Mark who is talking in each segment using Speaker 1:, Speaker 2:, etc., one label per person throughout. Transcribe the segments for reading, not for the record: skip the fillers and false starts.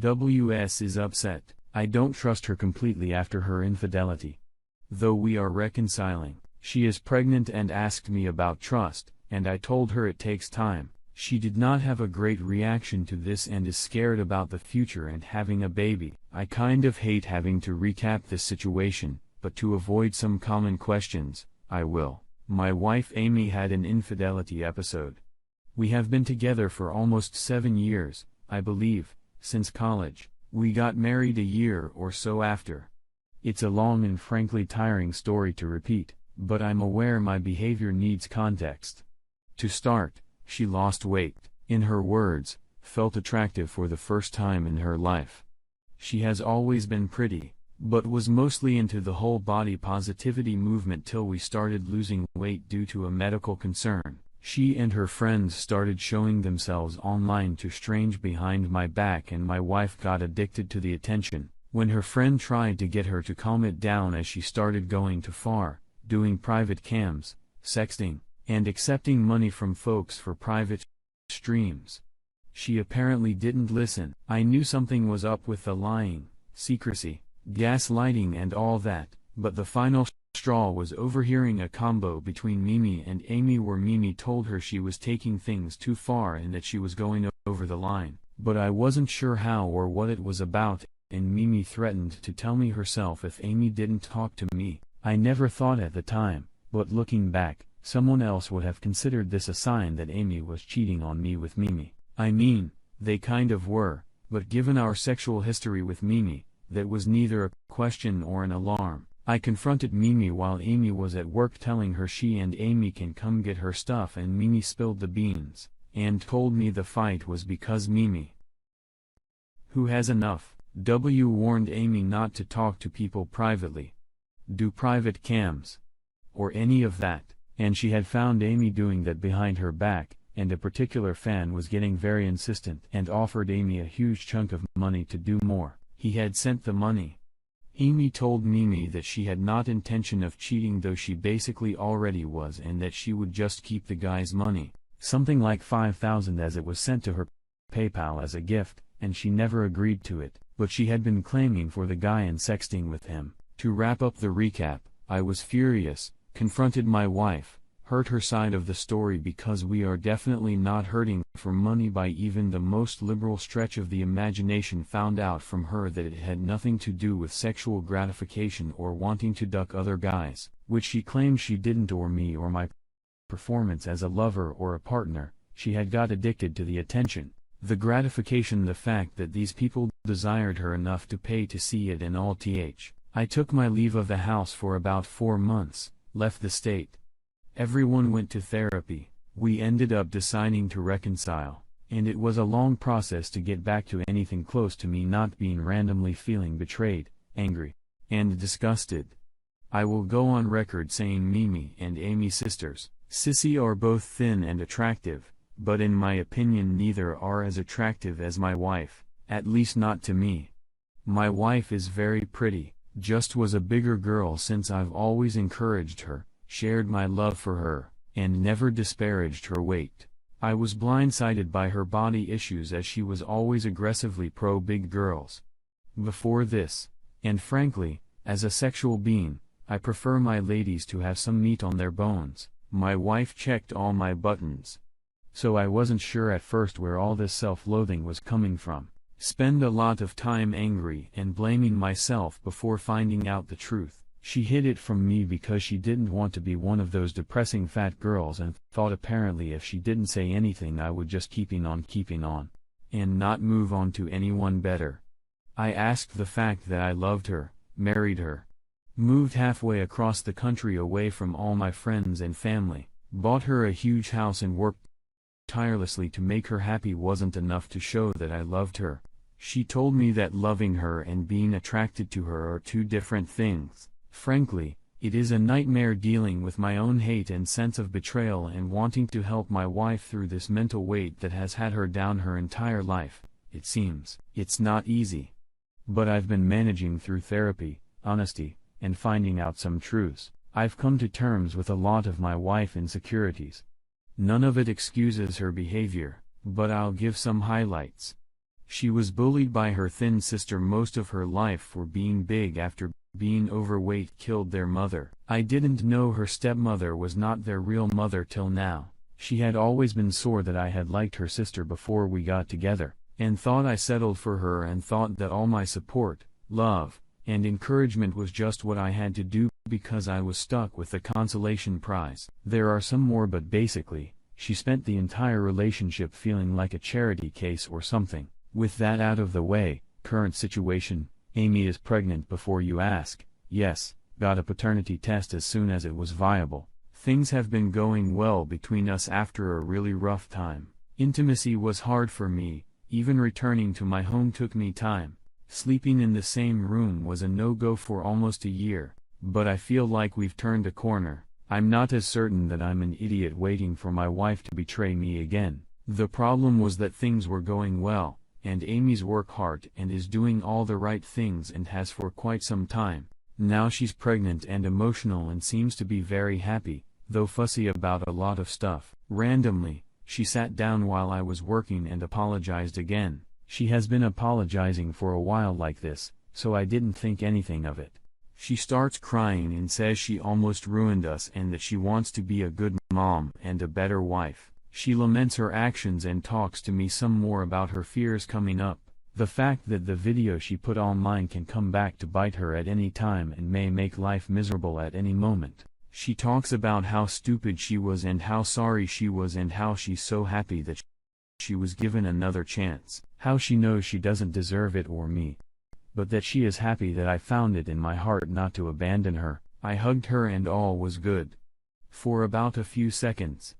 Speaker 1: WS is upset. I don't trust her completely after her infidelity. Though we are reconciling, she is pregnant and asked me about trust, and I told her it takes time. She did not have a great reaction to this and is scared about the future and having a baby. I kind of hate having to recap this situation, but to avoid some common questions, I will. My wife Amy had an infidelity episode. We have been together for almost 7 years, I believe, since college. We got married a year or so after. It's a long and frankly tiring story to repeat, but I'm aware my behavior needs context. To start, she lost weight, in her words, felt attractive for the first time in her life. She has always been pretty, but was mostly into the whole body positivity movement till we started losing weight due to a medical concern. She and her friends started showing themselves online to strange behind my back and my wife got addicted to the attention. When her friend tried to get her to calm it down as she started going too far, doing private cams, sexting, and accepting money from folks for private streams, she apparently didn't listen. I knew something was up with the lying, secrecy, gaslighting and all that, but the final straw was overhearing a combo between Mimi and Amy where Mimi told her she was taking things too far and that she was going over the line, but I wasn't sure how or what it was about, and Mimi threatened to tell me herself if Amy didn't talk to me. I never thought at the time, but looking back, someone else would have considered this a sign that Amy was cheating on me with Mimi. I mean, they kind of were, but given our sexual history with Mimi, that was neither a question or an alarm. I confronted Mimi while Amy was at work telling her she and Amy can come get her stuff and Mimi spilled the beans, and told me the fight was because Mimi, who has enough, warned Amy not to talk to people privately, do private cams, or any of that. And she had found Amy doing that behind her back, and a particular fan was getting very insistent and offered Amy a huge chunk of money to do more. He had sent the money. Amy told Mimi that she had not intention of cheating though she basically already was and that she would just keep the guy's money, something like $5,000 as it was sent to her PayPal as a gift, and she never agreed to it, but she had been claiming for the guy and sexting with him. To wrap up the recap, I was furious. Confronted my wife, heard her side of the story because we are definitely not hurting for money by even the most liberal stretch of the imagination, found out from her that it had nothing to do with sexual gratification or wanting to duck other guys, which she claimed she didn't, or me or my performance as a lover or a partner. She had got addicted to the attention, the gratification, the fact that these people desired her enough to pay to see it and all. I took my leave of the house for about 4 months. Left the state. Everyone went to therapy. We ended up deciding to reconcile, and it was a long process to get back to anything close to me not being randomly feeling betrayed, angry, and disgusted. I will go on record saying Mimi and Amy's sisters, Sissy, are both thin and attractive, but in my opinion neither are as attractive as my wife, at least not to me. My wife is very pretty. Just was a bigger girl since I've always encouraged her, shared my love for her, and never disparaged her weight. I was blindsided by her body issues as she was always aggressively pro big girls. Before this, and frankly, as a sexual being, I prefer my ladies to have some meat on their bones. My wife checked all my buttons. So I wasn't sure at first where all this self-loathing was coming from. Spend a lot of time angry and blaming myself before finding out the truth. She hid it from me because she didn't want to be one of those depressing fat girls and thought apparently if she didn't say anything I would just keeping on, and not move on to anyone better. I asked the fact that I loved her, married her, moved halfway across the country away from all my friends and family, bought her a huge house and worked tirelessly to make her happy wasn't enough to show that I loved her. She told me that loving her and being attracted to her are two different things. Frankly, it is a nightmare dealing with my own hate and sense of betrayal and wanting to help my wife through this mental weight that has had her down her entire life. It seems it's not easy. But I've been managing through therapy, honesty, and finding out some truths. I've come to terms with a lot of my wife's insecurities. None of it excuses her behavior, but I'll give some highlights. She was bullied by her thin sister most of her life for being big after being overweight killed their mother. I didn't know her stepmother was not their real mother till now. She had always been sore that I had liked her sister before we got together, and thought I settled for her, and thought that all my support, love, and encouragement was just what I had to do because I was stuck with the consolation prize. There are some more, but basically, she spent the entire relationship feeling like a charity case or something. With that out of the way, current situation, Amy is pregnant before you ask. Yes, got a paternity test as soon as it was viable. Things have been going well between us after a really rough time. Intimacy was hard for me, even returning to my home took me time. Sleeping in the same room was a no-go for almost a year, but I feel like we've turned a corner. I'm not as certain that I'm an idiot waiting for my wife to betray me again. The problem was that things were going well, and Amy's work hard and is doing all the right things and has for quite some time. Now she's pregnant and emotional and seems to be very happy, though fussy about a lot of stuff. Randomly, she sat down while I was working and apologized again. She has been apologizing for a while like this, so I didn't think anything of it. She starts crying and says she almost ruined us and that she wants to be a good mom and a better wife. She laments her actions and talks to me some more about her fears coming up. The fact that the video she put online can come back to bite her at any time and may make life miserable at any moment. She talks about how stupid she was and how sorry she was and how she's so happy that she was given another chance. How she knows she doesn't deserve it or me, but that she is happy that I found it in my heart not to abandon her. I hugged her and all was good. For about a few seconds.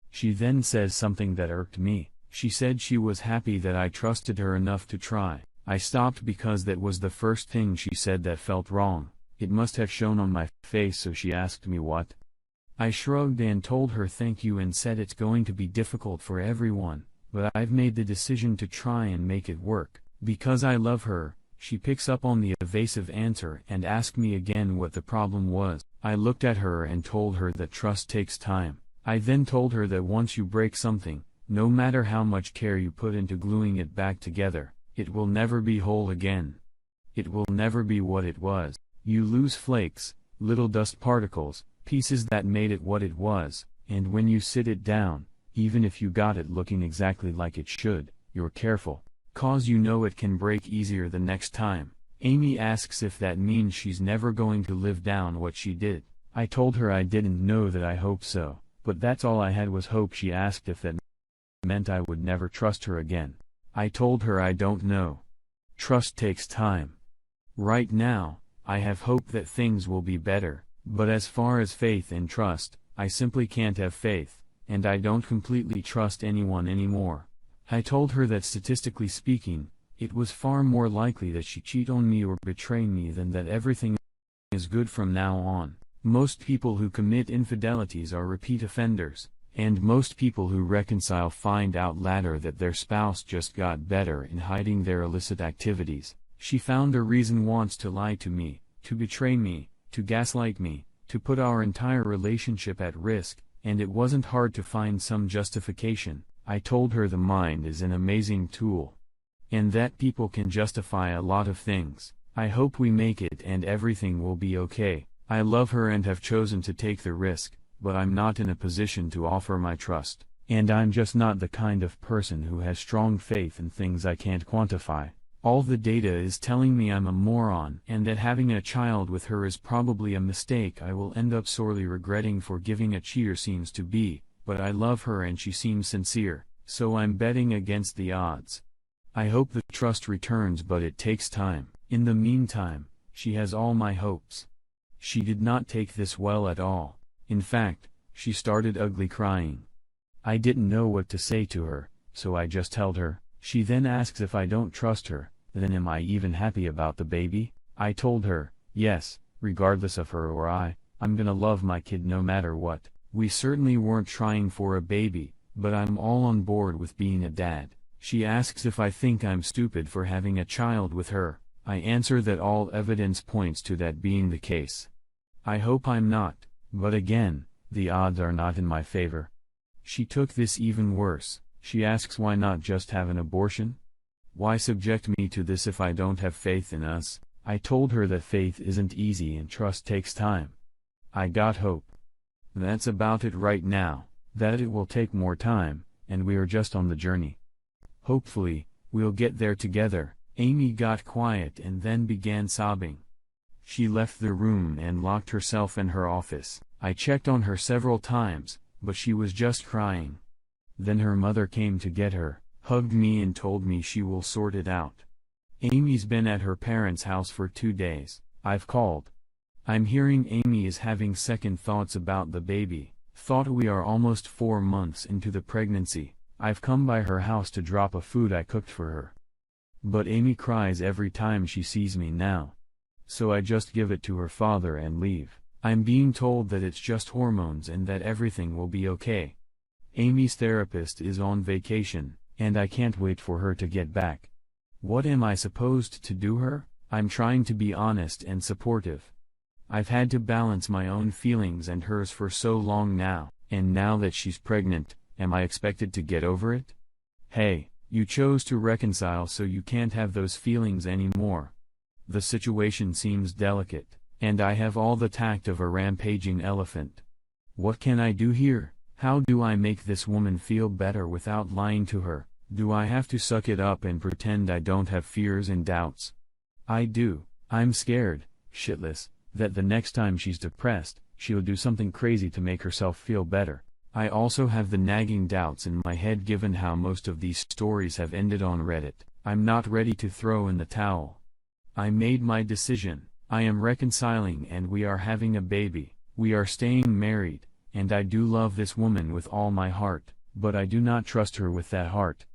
Speaker 1: She then says something that irked me. She said she was happy that I trusted her enough to try. I stopped because that was the first thing she said that felt wrong. It must have shown on my face, so she asked me what. I shrugged and told her thank you and said it's going to be difficult for everyone, but I've made the decision to try and make it work. Because I love her. She picks up on the evasive answer and asked me again what the problem was. I looked at her and told her that trust takes time. I then told her that once you break something, no matter how much care you put into gluing it back together, it will never be whole again. It will never be what it was. You lose flakes, little dust particles, pieces that made it what it was, and when you sit it down, even if you got it looking exactly like it should, you're careful, 'cause you know it can break easier the next time. Amy asks if that means she's never going to live down what she did. I told her I didn't know, that I hope so. But that's all I had was hope. She asked if that meant I would never trust her again. I told her I don't know. Trust takes time. Right now, I have hope that things will be better, but as far as faith and trust, I simply can't have faith, and I don't completely trust anyone anymore. I told her that statistically speaking, it was far more likely that she cheat on me or betray me than that everything is good from now on. Most people who commit infidelities are repeat offenders, and most people who reconcile find out later that their spouse just got better in hiding their illicit activities. She found a reason once to lie to me, to betray me, to gaslight me, to put our entire relationship at risk, and it wasn't hard to find some justification. I told her the mind is an amazing tool, and that people can justify a lot of things. I hope we make it and everything will be okay. I love her and have chosen to take the risk, but I'm not in a position to offer my trust, and I'm just not the kind of person who has strong faith in things I can't quantify. All the data is telling me I'm a moron and that having a child with her is probably a mistake I will end up sorely regretting for giving a cheater seems to be, but I love her and she seems sincere, so I'm betting against the odds. I hope the trust returns, but it takes time. In the meantime, she has all my hopes. She did not take this well at all. In fact, she started ugly crying. I didn't know what to say to her, so I just held her. She then asks if I don't trust her, then am I even happy about the baby? I told her, yes, regardless of her or I'm gonna love my kid no matter what. We certainly weren't trying for a baby, but I'm all on board with being a dad. She asks if I think I'm stupid for having a child with her. I answer that all evidence points to that being the case. I hope I'm not, but again, the odds are not in my favor. She took this even worse. She asks why not just have an abortion? Why subject me to this if I don't have faith in us? I told her that faith isn't easy and trust takes time. I got hope. That's about it right now, that it will take more time, and we are just on the journey. Hopefully, we'll get there together. Amy got quiet and then began sobbing. She left the room and locked herself in her office. I checked on her several times, but she was just crying. Then her mother came to get her, hugged me and told me she will sort it out. Amy's been at her parents' house for 2 days. I've called. I'm hearing Amy is having second thoughts about the baby. Thought we are almost 4 months into the pregnancy. I've come by her house to drop a food I cooked for her. But Amy cries every time she sees me now. So I just give it to her father and leave. I'm being told that it's just hormones and that everything will be okay. Amy's therapist is on vacation, and I can't wait for her to get back. What am I supposed to do her? I'm trying to be honest and supportive. I've had to balance my own feelings and hers for so long now, and now that she's pregnant, am I expected to get over it? Hey, you chose to reconcile so you can't have those feelings anymore. The situation seems delicate, and I have all the tact of a rampaging elephant. What can I do here? How do I make this woman feel better without lying to her? Do I have to suck it up and pretend I don't have fears and doubts? I do. I'm scared, shitless, that the next time she's depressed, she'll do something crazy to make herself feel better. I also have the nagging doubts in my head given how most of these stories have ended on Reddit. I'm not ready to throw in the towel. I made my decision. I am reconciling and we are having a baby. We are staying married, and I do love this woman with all my heart, but I do not trust her with that heart.